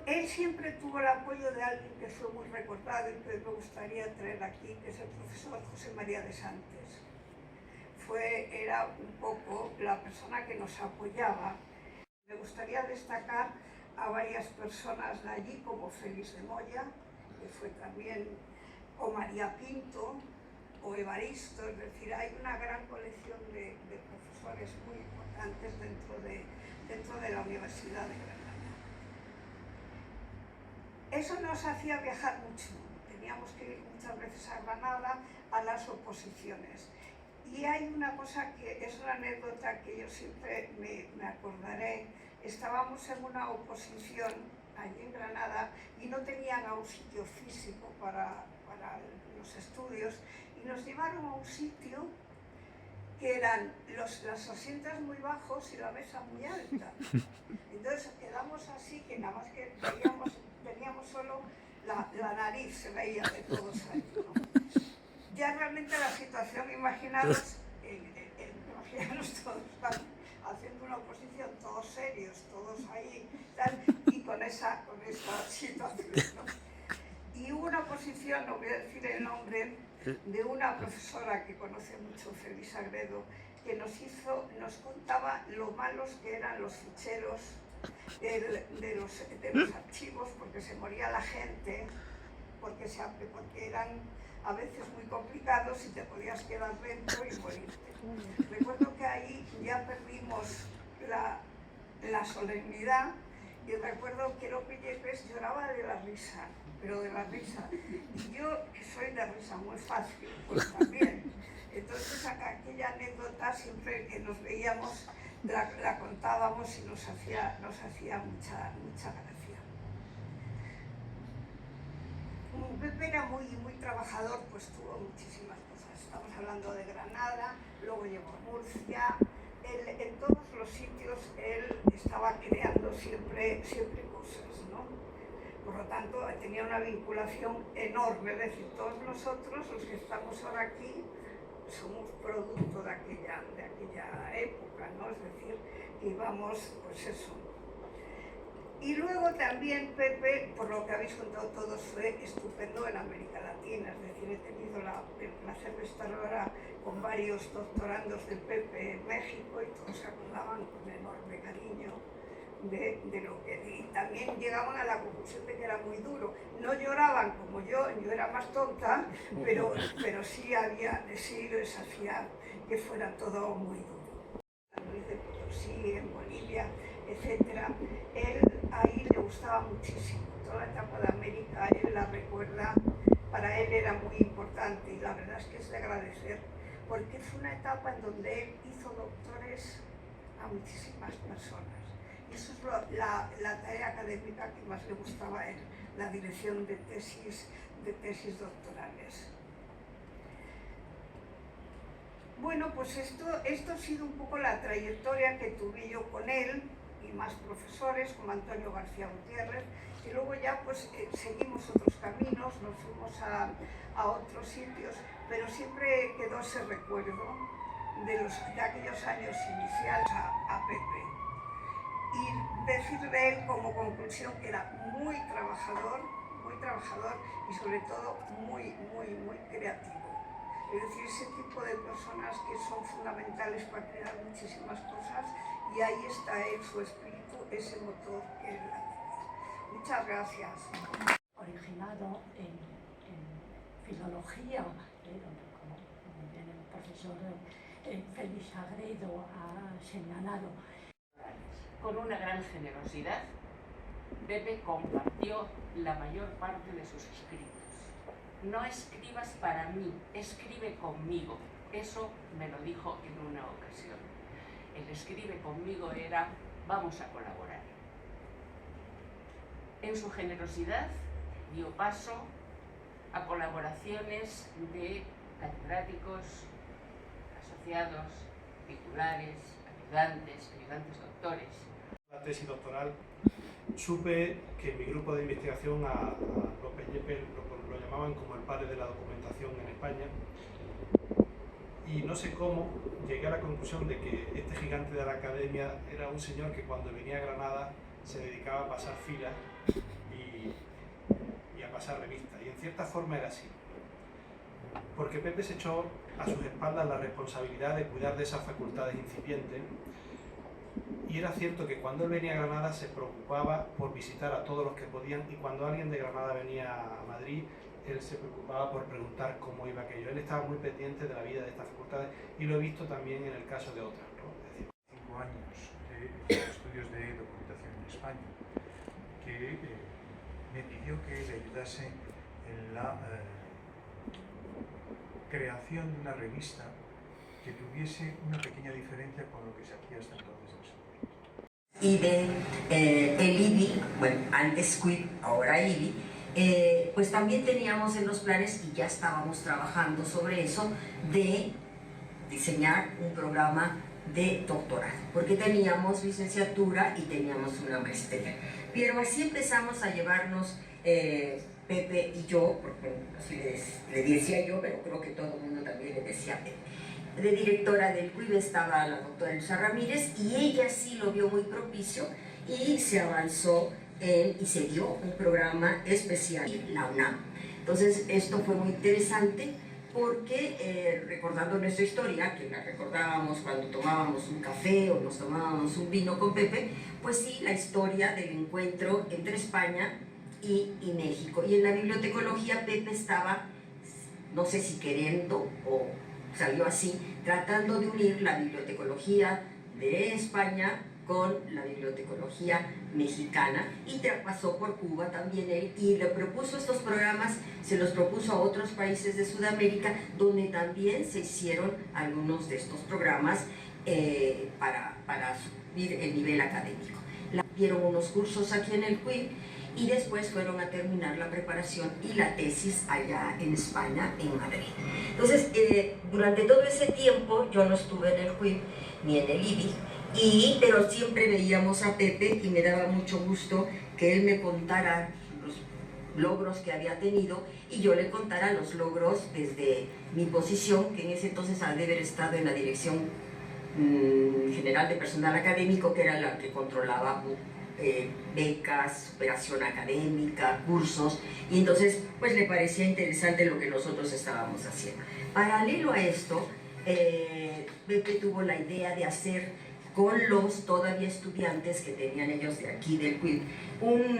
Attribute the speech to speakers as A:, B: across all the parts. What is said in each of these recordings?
A: Él siempre tuvo el apoyo de alguien que fue muy recordado y que me gustaría traer aquí, que es el profesor José María de Santes. Era un poco la persona que nos apoyaba. Me gustaría destacar a varias personas de allí, como Félix de Moya, que fue también, o María Pinto, o Evaristo, es decir, hay una gran colección de profesores muy importantes dentro de la Universidad de Granada. Eso nos hacía viajar mucho, teníamos que ir muchas veces a Granada a las oposiciones. Y hay una cosa que es una anécdota que yo siempre me acordaré. Estábamos en una oposición allí en Granada y no tenían a un sitio físico para los estudios y nos llevaron a un sitio que eran los asientos muy bajos y la mesa muy alta. Entonces quedamos así, que nada más que teníamos solo la nariz, se veía de todos ahí, ¿no? Ya realmente la situación, imaginaros todos haciendo una oposición, todos serios, todos ahí, tal, y con esa situación, ¿no? Y hubo una oposición, no voy a decir el nombre, de una profesora que conoce mucho, Félix Sagredo, que nos contaba lo malos que eran los ficheros de los archivos, porque se moría la gente, porque eran a veces muy complicados y te podías quedar dentro y morirte. Recuerdo que ahí ya perdimos la solemnidad y recuerdo que Lope Yepes lloraba de la risa, pero de la risa. Y yo, que soy de risa muy fácil, pues también. Entonces aquella anécdota, siempre que nos veíamos, la contábamos y nos hacía mucha gracia. Pepe era muy trabajador, pues tuvo muchísimas cosas. Estamos hablando de Granada, luego llegó a Murcia. En todos los sitios él estaba creando siempre cosas, ¿no? Por lo tanto, tenía una vinculación enorme. Es decir, todos nosotros, los que estamos ahora aquí, somos producto de aquella época, ¿no? Es decir, íbamos, pues eso. Y luego también Pepe, por lo que habéis contado todos, fue estupendo en América Latina. Es decir, he tenido el placer de estar ahora con varios doctorandos de Pepe en México y todos se acordaban con enorme cariño de lo que... Y también llegaban a la conclusión de que era muy duro. No lloraban como yo era más tonta, pero sí les hacía que fuera todo muy duro. En Luis de Potosí, en Bolivia, etcétera. Él ahí le gustaba muchísimo. Toda la etapa de América él la recuerda, para él era muy importante y la verdad es que es de agradecer, porque fue una etapa en donde él hizo doctores a muchísimas personas. Y eso es la tarea académica que más le gustaba a él, la dirección de tesis doctorales. Bueno, pues esto ha sido un poco la trayectoria que tuve yo con él y más profesores como Antonio García Gutiérrez, y luego ya pues seguimos otros caminos, nos fuimos a otros sitios, pero siempre quedó ese recuerdo de aquellos años iniciales a Pepe. Y decir de él como conclusión que era muy trabajador y sobre todo muy creativo. Es decir, ese tipo de personas que son fundamentales para crear muchísimas cosas, y ahí está él, su espíritu, ese motor que él hace. Muchas gracias.
B: Originado en filología, donde, como bien el profesor Félix Sagredo ha señalado.
C: Con una gran generosidad, Pepe compartió la mayor parte de sus escritos. No escribas para mí, escribe conmigo. Eso me lo dijo en una ocasión. El escribe conmigo era, vamos a colaborar. En su generosidad dio paso a colaboraciones de catedráticos, asociados, titulares, ayudantes doctores.
D: La tesis doctoral supe que en mi grupo de investigación a Lope Yepes lo llamaban como el padre de la documentación en España, y no sé cómo llegué a la conclusión de que este gigante de la academia era un señor que cuando venía a Granada se dedicaba a pasar filas y a pasar revista. Y en cierta forma era así. Porque Pepe se echó a sus espaldas la responsabilidad de cuidar de esas facultades incipientes, y era cierto que cuando él venía a Granada se preocupaba por visitar a todos los que podían, y cuando alguien de Granada venía a Madrid, él se preocupaba por preguntar cómo iba aquello. Él estaba muy pendiente de la vida de estas facultades, y lo he visto también en el caso de otras, ¿no? Es decir,
E: 5 años de estudios de documentación en España, que me pidió que le ayudase en la creación de una revista que tuviese una pequeña diferencia con lo que se hacía hasta entonces en España.
F: Y de el IBI, bueno, antes QUIP, ahora IBI, pues también teníamos en los planes, y ya estábamos trabajando sobre eso, de diseñar un programa de doctorado, porque teníamos licenciatura y teníamos una maestría. Pero así empezamos a llevarnos Pepe y yo, porque así le decía yo, pero creo que todo el mundo también le decía Pepe. De directora del CUIB estaba la doctora Elsa Ramírez, y ella sí lo vio muy propicio y se avanzó y se dio un programa especial en la UNAM. Entonces esto fue muy interesante porque recordando nuestra historia, que la recordábamos cuando tomábamos un café o nos tomábamos un vino con Pepe, pues sí, la historia del encuentro entre España y México. Y en la bibliotecología Pepe estaba, no sé si queriendo o salió así, tratando de unir la bibliotecología de España con la bibliotecología mexicana, y pasó por Cuba también él, y le propuso estos programas, se los propuso a otros países de Sudamérica, donde también se hicieron algunos de estos programas para subir el nivel académico. Dieron unos cursos aquí en el CUIB, y después fueron a terminar la preparación y la tesis allá en España, en Madrid. Entonces, durante todo ese tiempo yo no estuve en el CUIB ni en el IBI, pero siempre veíamos a Pepe y me daba mucho gusto que él me contara los logros que había tenido y yo le contara los logros desde mi posición, que en ese entonces ha de haber estado en la Dirección General de Personal Académico, que era la que controlaba becas, superación académica, cursos, y entonces pues le parecía interesante lo que nosotros estábamos haciendo. Paralelo a esto, Pepe tuvo la idea de hacer con los todavía estudiantes que tenían ellos de aquí del CUIB un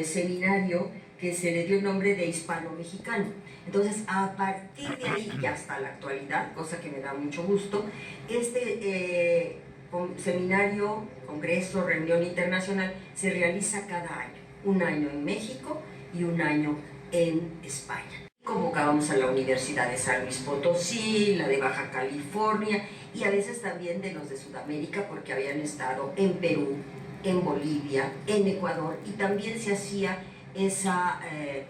F: seminario que se le dio el nombre de Hispano-Mexicano. Entonces, a partir de ahí y hasta la actualidad, cosa que me da mucho gusto, este seminario, congreso, reunión internacional se realiza cada año, un año en México y un año en España. Convocábamos a la Universidad de San Luis Potosí, la de Baja California, y a veces también de los de Sudamérica, porque habían estado en Perú, en Bolivia, en Ecuador, y también se hacía esa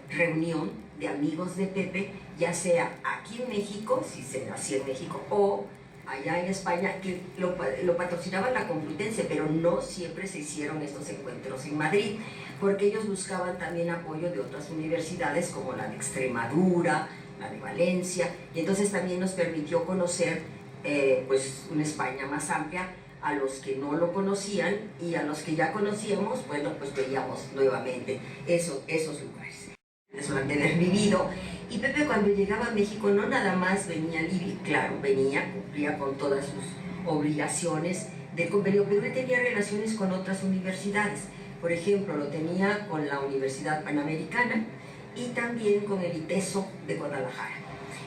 F: reunión de amigos de Pepe, ya sea aquí en México, si se hacía en México, o allá en España, que lo patrocinaba la Complutense, pero no siempre se hicieron estos encuentros en Madrid, porque ellos buscaban también apoyo de otras universidades como la de Extremadura, la de Valencia, y entonces también nos permitió conocer pues una España más amplia, a los que no lo conocían, y a los que ya conocíamos, bueno, pues veíamos nuevamente esos lugares. Eso lo han de haber vivido. Y Pepe, cuando llegaba a México, no nada más venía al IBI, claro, cumplía con todas sus obligaciones del convenio, pero él tenía relaciones con otras universidades. Por ejemplo, lo tenía con la Universidad Panamericana y también con el ITESO de Guadalajara.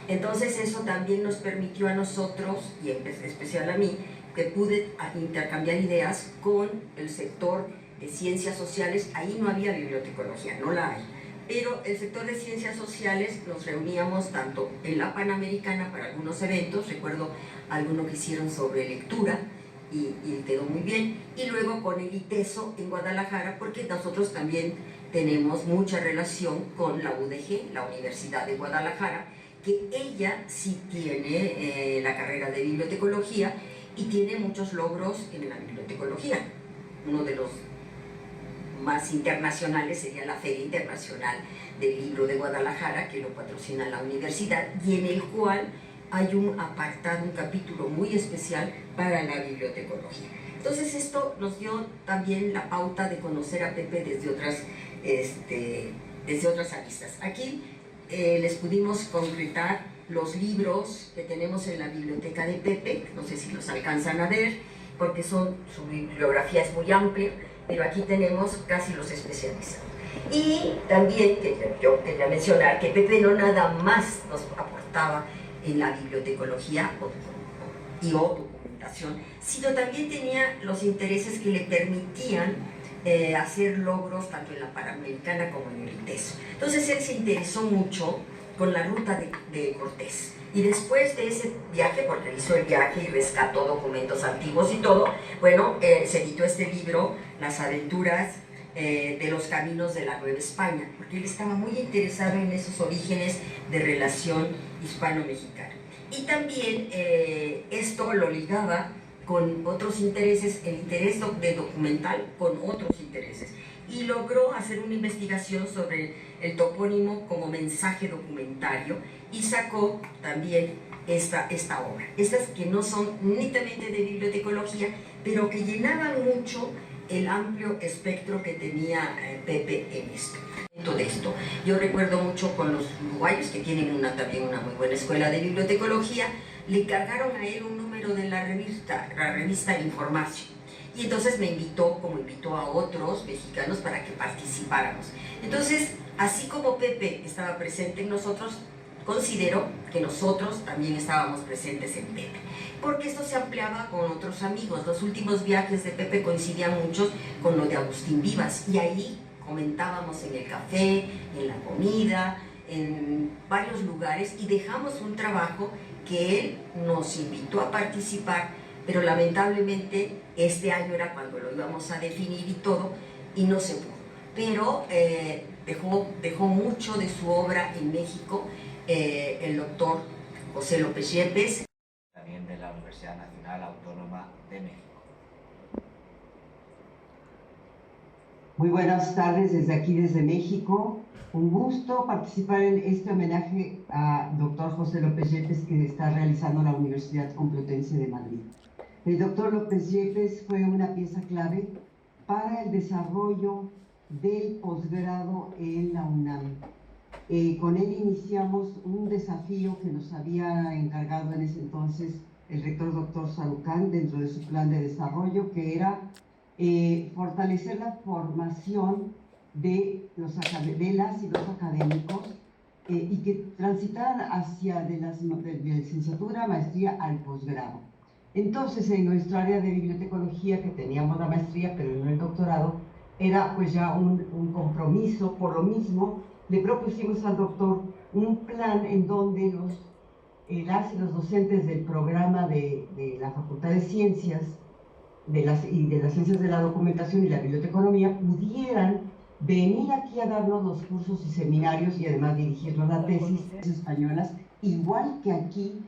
F: Entonces eso también nos permitió a nosotros, y en especial a mí, que pude intercambiar ideas con el sector de ciencias sociales. Ahí no había bibliotecología, no la hay, pero el sector de ciencias sociales nos reuníamos tanto en la Panamericana para algunos eventos, recuerdo alguno que hicieron sobre lectura y quedó muy bien, y luego con el ITESO en Guadalajara, porque nosotros también tenemos mucha relación con la UDG, la Universidad de Guadalajara, que ella sí tiene la carrera de bibliotecología y tiene muchos logros en la bibliotecología. Uno de los más internacionales sería la Feria Internacional del Libro de Guadalajara, que lo patrocina la universidad, y en el cual hay un apartado, un capítulo muy especial para la bibliotecología. Entonces esto nos dio también la pauta de conocer a Pepe desde otras desde otras aristas. Aquí les pudimos concretar los libros que tenemos en la biblioteca de Pepe, no sé si los alcanzan a ver, porque su bibliografía es muy amplia, pero aquí tenemos casi los especialistas. Y también yo quería mencionar que Pepe no nada más nos aportaba en la bibliotecología y o documentación, sino también tenía los intereses que le permitían hacer logros tanto en la Panamericana como en el ITESO. Entonces él se interesó mucho con la ruta de Cortés. Y después de ese viaje, porque hizo el viaje y rescató documentos antiguos y todo, bueno, se editó este libro, Las aventuras de los caminos de la Nueva España, porque él estaba muy interesado en esos orígenes de relación hispano-mexicana. Y también esto lo ligaba con otros intereses, el interés de documental con otros intereses. Y logró hacer una investigación sobre el topónimo como mensaje documentario y sacó también esta obra. Estas que no son netamente de bibliotecología, pero que llenaban mucho el amplio espectro que tenía Pepe en esto. De esto. Yo recuerdo mucho con los uruguayos, que tienen también una muy buena escuela de bibliotecología, le cargaron a él un número de la revista Información. Y entonces me invitó, como invitó a otros mexicanos para que participáramos. Entonces, así como Pepe estaba presente en nosotros, considero que nosotros también estábamos presentes en Pepe, porque esto se ampliaba con otros amigos. Los últimos viajes de Pepe coincidían muchos con lo de Agustín Vivas, y ahí comentábamos en el café, en la comida, en varios lugares, y dejamos un trabajo que él nos invitó a participar, pero lamentablemente este año era cuando lo íbamos a definir y todo, y no se pudo. Pero dejó mucho de su obra en México el doctor José López Yepes.
G: También de la Universidad Nacional Autónoma de México.
H: Muy buenas tardes desde aquí, desde México. Un gusto participar en este homenaje a doctor José López Yepes que está realizando la Universidad Complutense de Madrid. El doctor López Yepes fue una pieza clave para el desarrollo del posgrado en la UNAM. Con él iniciamos un desafío que nos había encargado en ese entonces el rector doctor Sarucán dentro de su plan de desarrollo, que era fortalecer la formación de las y los académicos y que transitaran hacia de licenciatura, maestría al posgrado. Entonces, en nuestra área de bibliotecología, que teníamos la maestría, pero no el doctorado, era pues ya un compromiso. Por lo mismo, le propusimos al doctor un plan en donde las y los docentes del programa de la Facultad de Ciencias de las Ciencias de la Documentación y la Biblioteconomía pudieran venir aquí a darnos los cursos y seminarios y además dirigirnos las tesis españolas, igual que aquí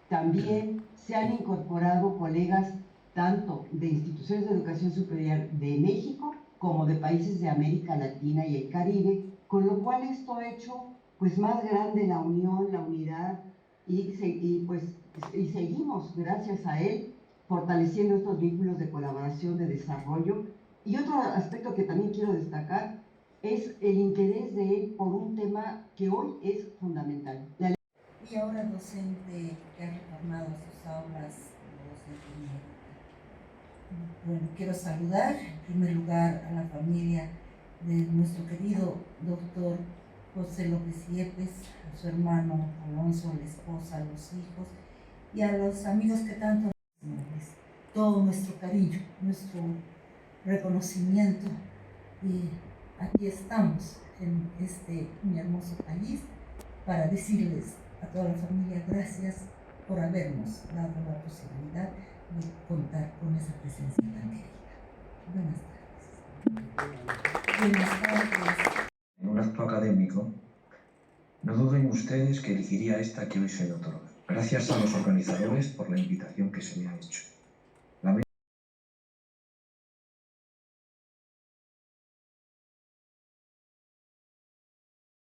H: también se han incorporado colegas tanto de instituciones de educación superior de México como de países de América Latina y el Caribe, con lo cual esto ha hecho pues más grande la unión, la unidad y seguimos gracias a él fortaleciendo estos vínculos de colaboración, de desarrollo. Y otro aspecto que también quiero destacar es el interés de él por un tema que hoy es fundamental.
I: Y ahora docente que ha retornado a sus aulas, bueno, quiero saludar en primer lugar a la familia de nuestro querido doctor José López Yepes, a su hermano Alonso, a la esposa, a los hijos y a los amigos que tanto todo nuestro cariño, nuestro reconocimiento, y aquí estamos en este muy hermoso país para decirles a toda la familia gracias por habernos dado la posibilidad de contar con esa presencia tan querida. Buenas tardes.
J: En un acto académico, no duden ustedes que elegiría esta que hoy se le otorga. Gracias a los organizadores por la invitación que se me ha hecho.